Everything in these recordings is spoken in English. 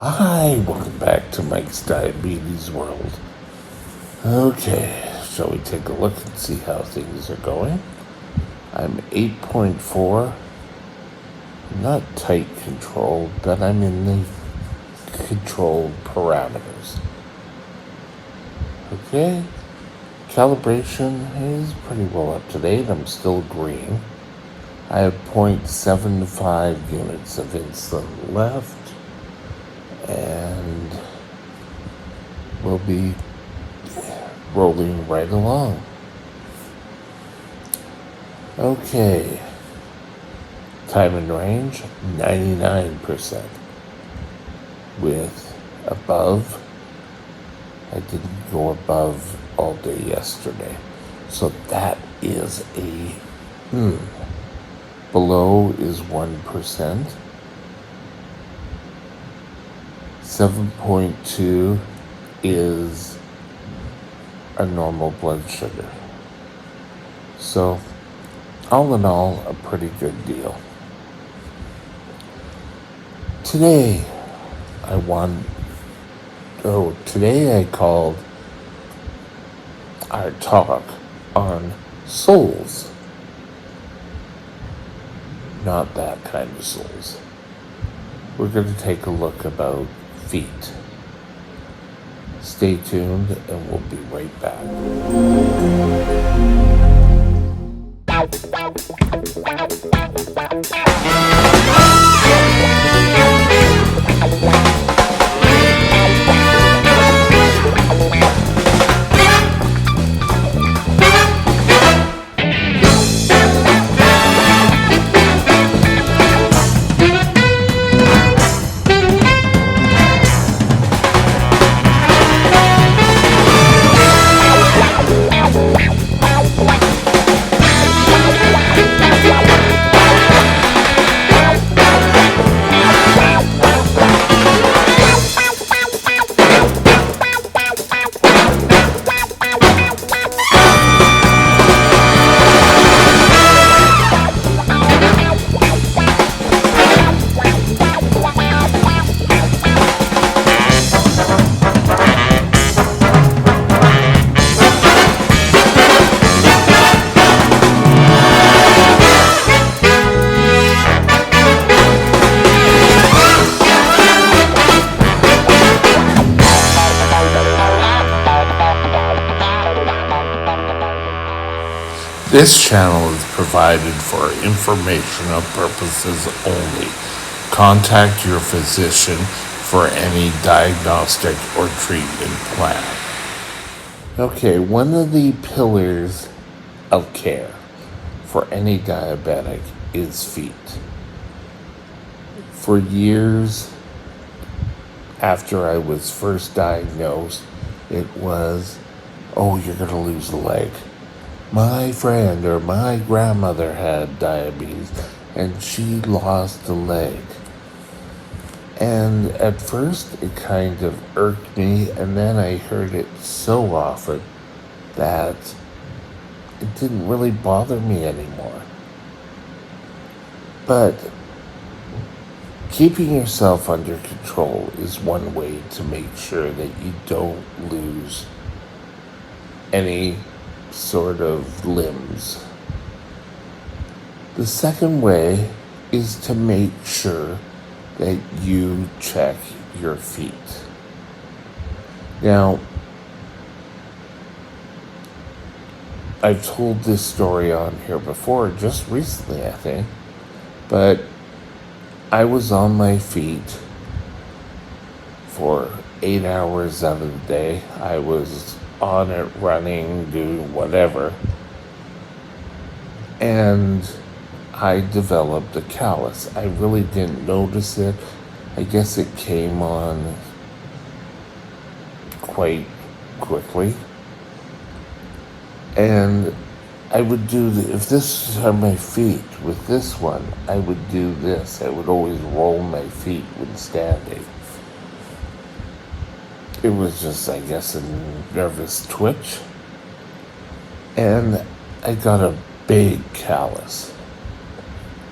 Hi, welcome back to Mike's Diabetes World. Okay, shall we take a look and see how things are going? I'm 8.4, not tight controlled, but I'm in the controlled parameters. Okay, calibration is pretty well up to date. I'm still green. I have 0.75 units of insulin left, and we'll be rolling right along. Okay, time and range 99%. With above, I didn't go above all day yesterday, so that is a below is 1%. 7.2 is a normal blood sugar. So, all in all, a pretty good deal. Today I called our talk on souls. Not that kind of souls. We're going to take a look about feet. Stay tuned and we'll be right back. This channel is provided for informational purposes only. Contact your physician for any diagnostic or treatment plan. Okay, one of the pillars of care for any diabetic is feet. For years after I was first diagnosed, it was, oh, you're going to lose a leg. My friend or my grandmother had diabetes and she lost a leg. And at first it kind of irked me, and then I heard it so often that it didn't really bother me anymore. But keeping yourself under control is one way to make sure that you don't lose any sort of limbs. The second way is to make sure that you check your feet. Now, I've told this story on here before, just recently, I think, but I was on my feet for 8 hours out of the day. I was on it, running, doing whatever, and I developed a callus. I really didn't notice it. I guess it came on quite quickly. And I would if this are my feet, with this one, I would do this. I would always roll my feet when standing. It was just, I guess, a nervous twitch. And I got a big callus,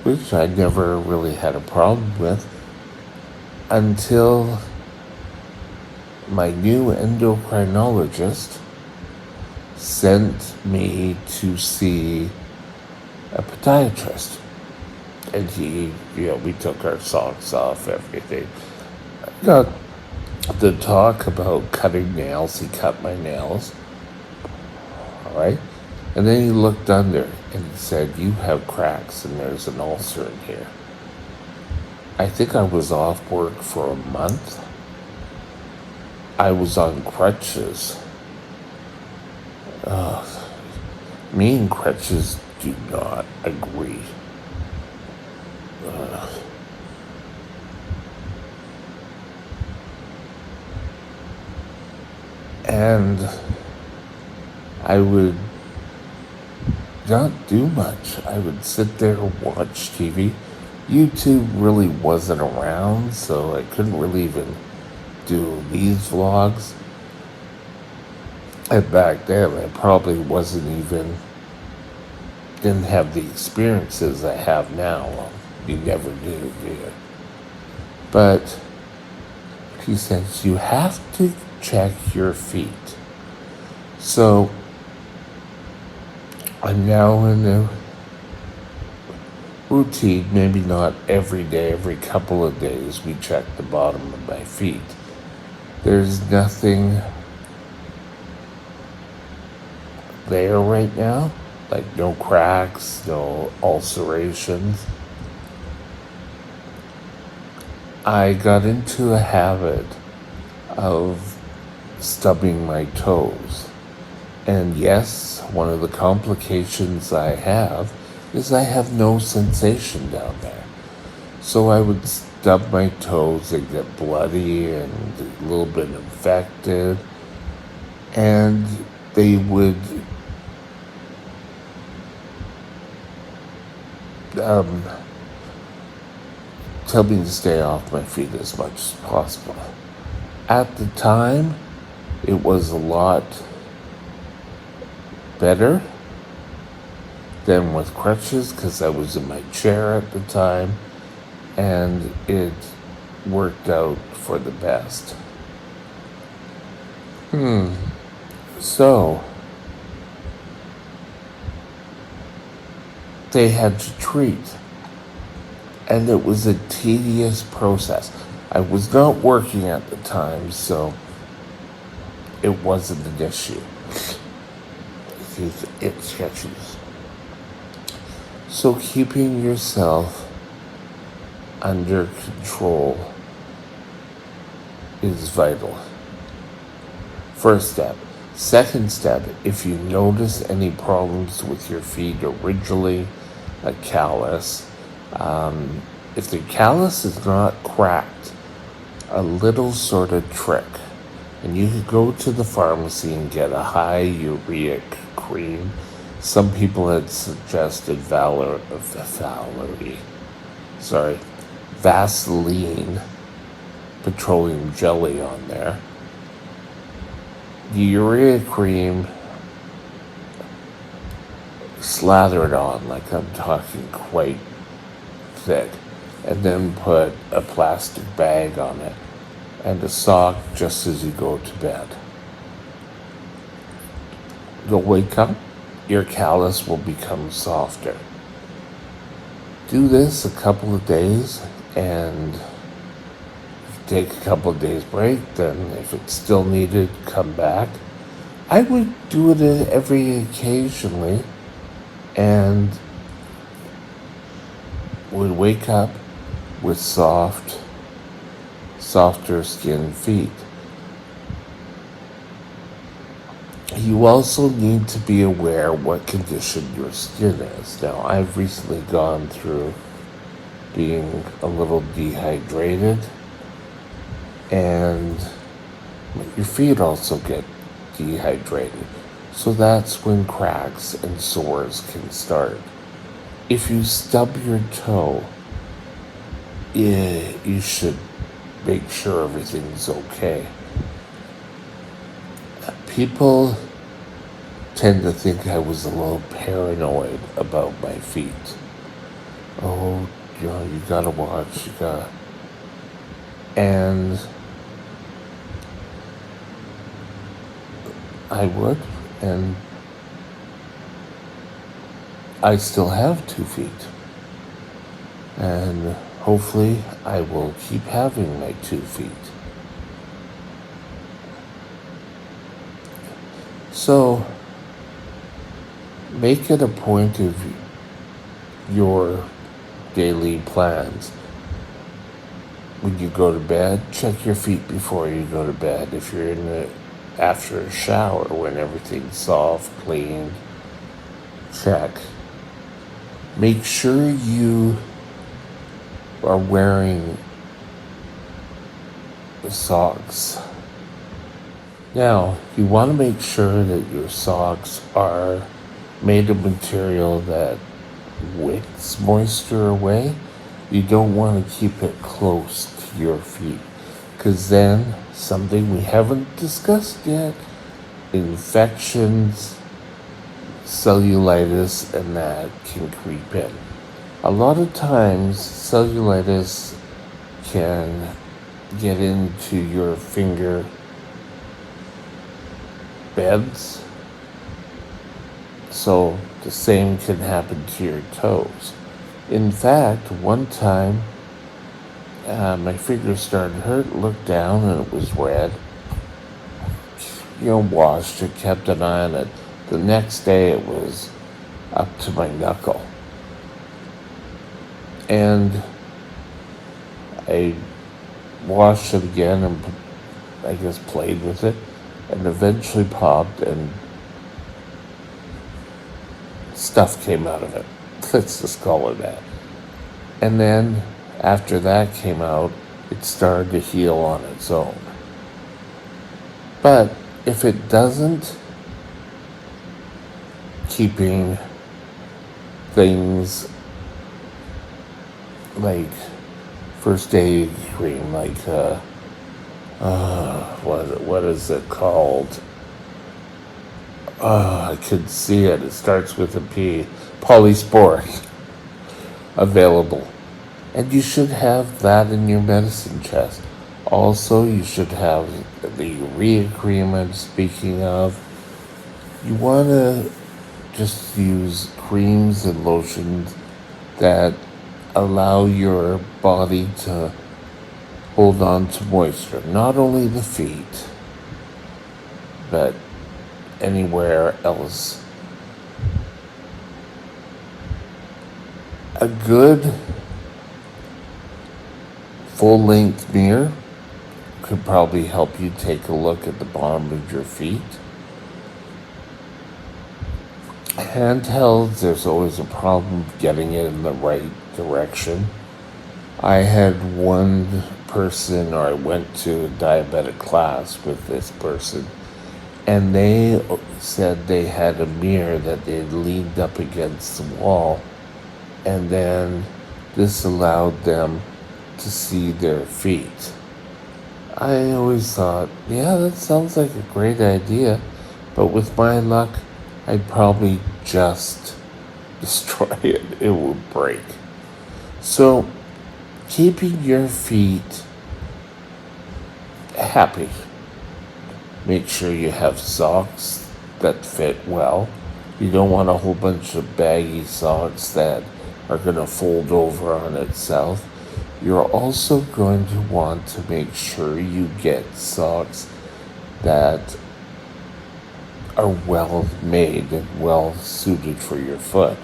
which I never really had a problem with until my new endocrinologist sent me to see a podiatrist. And we took our socks off, everything. Got the talk about cutting nails. He cut my nails. All right. And then he looked under and he said, "You have cracks and there's an ulcer in here." I think I was off work for a month. I was on crutches. Me and crutches do not agree. And I would not do much. I would sit there and watch TV. YouTube really wasn't around, so I couldn't really even do these vlogs. And back then, I probably didn't have the experiences I have now. Well, you never do, do you? But he says, you have to check your feet. So I'm now in a routine, maybe not every day, every couple of days, we check the bottom of my feet. There's nothing there right now, like no cracks, no ulcerations. I got into a habit of stubbing my toes. And yes, one of the complications I have is I have no sensation down there. So I would stub my toes, they get bloody and a little bit infected, and they would tell me to stay off my feet as much as possible. At the time, it was a lot better than with crutches because I was in my chair at the time, and it worked out for the best. So they had to treat, and it was a tedious process. I was not working at the time, so it wasn't an issue. It sketches. So keeping yourself under control is vital. First step. Second step, if you notice any problems with your feet originally, a callus, if the callus is not cracked, a little sort of trick, and you could go to the pharmacy and get a high urea cream. Some people had suggested Vaseline petroleum jelly on there. The urea cream, slather it on, like I'm talking quite thick, and then put a plastic bag on it and a sock just as you go to bed. You'll wake up, your callus will become softer. Do this a couple of days, and take a couple of days break. Then if it's still needed, come back. I would do it every occasionally, and would wake up with softer skin feet. You also need to be aware what condition your skin is. Now, I've recently gone through being a little dehydrated, and your feet also get dehydrated. So that's when cracks and sores can start. If you stub your toe, you should make sure everything's okay. People tend to think I was a little paranoid about my feet. Oh, you gotta watch, And I would, and I still have 2 feet. And hopefully I will keep having my 2 feet. So make it a point of your daily plans. When you go to bed, check your feet before you go to bed. If you're after a shower, when everything's soft, clean, check. Make sure you are wearing socks. Now, you want to make sure that your socks are made of material that wicks moisture away. You don't want to keep it close to your feet, because then something we haven't discussed yet, infections, cellulitis, and that can creep in. A lot of times cellulitis can get into your finger beds, so the same can happen to your toes. In fact, one time my finger started hurt, looked down and it was red. Washed it, kept an eye on it. The next day it was up to my knuckle. And I washed it again and I guess played with it, and eventually popped and stuff came out of it. Let's just call it that. And then after that came out, it started to heal on its own. But if it doesn't, keeping things like first aid cream, like what is it called? I could see it. It starts with a P. Polysporin available. And you should have that in your medicine chest. Also, you should have the urea cream I'm speaking of. You want to just use creams and lotions that allow your body to hold on to moisture. Not only the feet, but anywhere else. A good full-length mirror could probably help you take a look at the bottom of your feet. Handhelds, there's always a problem getting it in the right direction. I had one person, or I went to a diabetic class with this person, and they said they had a mirror that they leaned up against the wall, and then this allowed them to see their feet. I always thought, yeah, that sounds like a great idea, but with my luck, I'd probably just destroy it. It would break. So, keeping your feet happy. Make sure you have socks that fit well. You don't want a whole bunch of baggy socks that are going to fold over on itself. You're also going to want to make sure you get socks that are well made and well suited for your foot.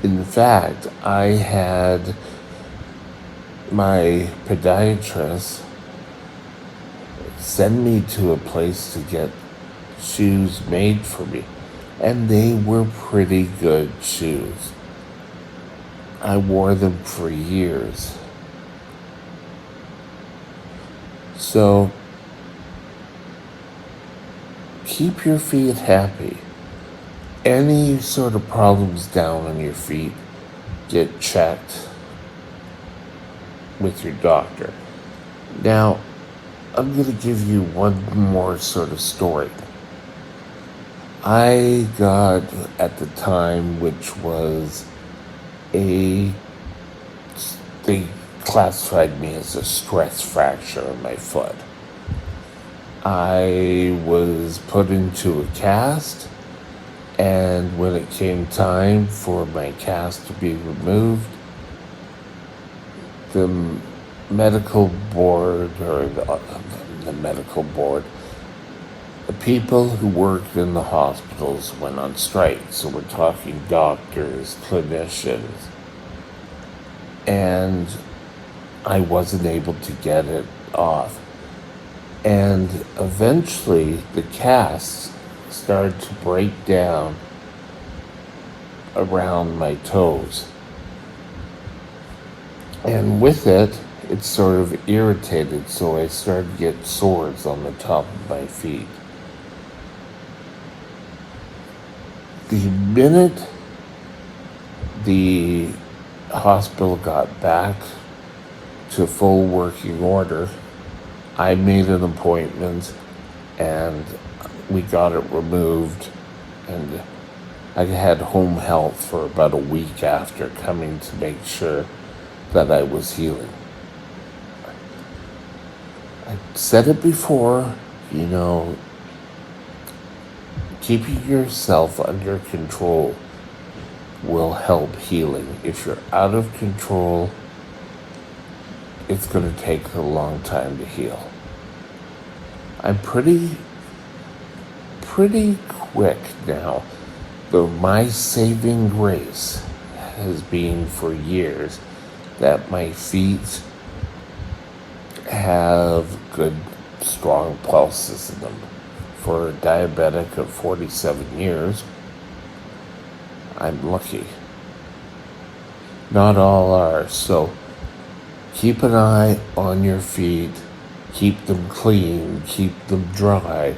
In fact, I had my podiatrist send me to a place to get shoes made for me, and they were pretty good shoes. I wore them for years. So, keep your feet happy. Any sort of problems down on your feet, get checked with your doctor. Now, I'm going to give you one more sort of story. I got, at the time, which was they classified me as a stress fracture in my foot. I was put into a cast, and when it came time for my cast to be removed, the medical board, or the medical board, the people who worked in the hospitals went on strike. So we're talking doctors, clinicians, and I wasn't able to get it off. And eventually the cast started to break down around my toes. And with it, it sort of irritated, so I started to get sores on the top of my feet. The minute the hospital got back to full working order, I made an appointment and we got it removed, and I had home health for about a week after, coming to make sure that I was healing. I said it before, keeping yourself under control will help healing. If you're out of control, it's going to take a long time to heal. I'm pretty quick now, though my saving grace has been for years that my feet have good, strong pulses in them. For a diabetic of 47 years, I'm lucky. Not all are, so keep an eye on your feet, keep them clean, keep them dry,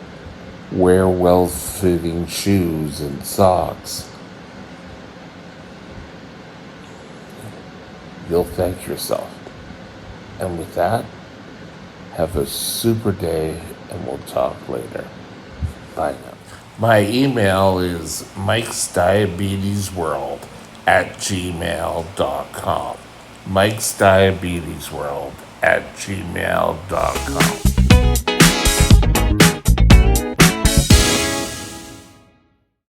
wear well-fitting shoes and socks. You'll thank yourself. And with that, have a super day, and we'll talk later. Bye now. My email is mikesdiabetesworld@gmail.com. mikesdiabetesworld@gmail.com.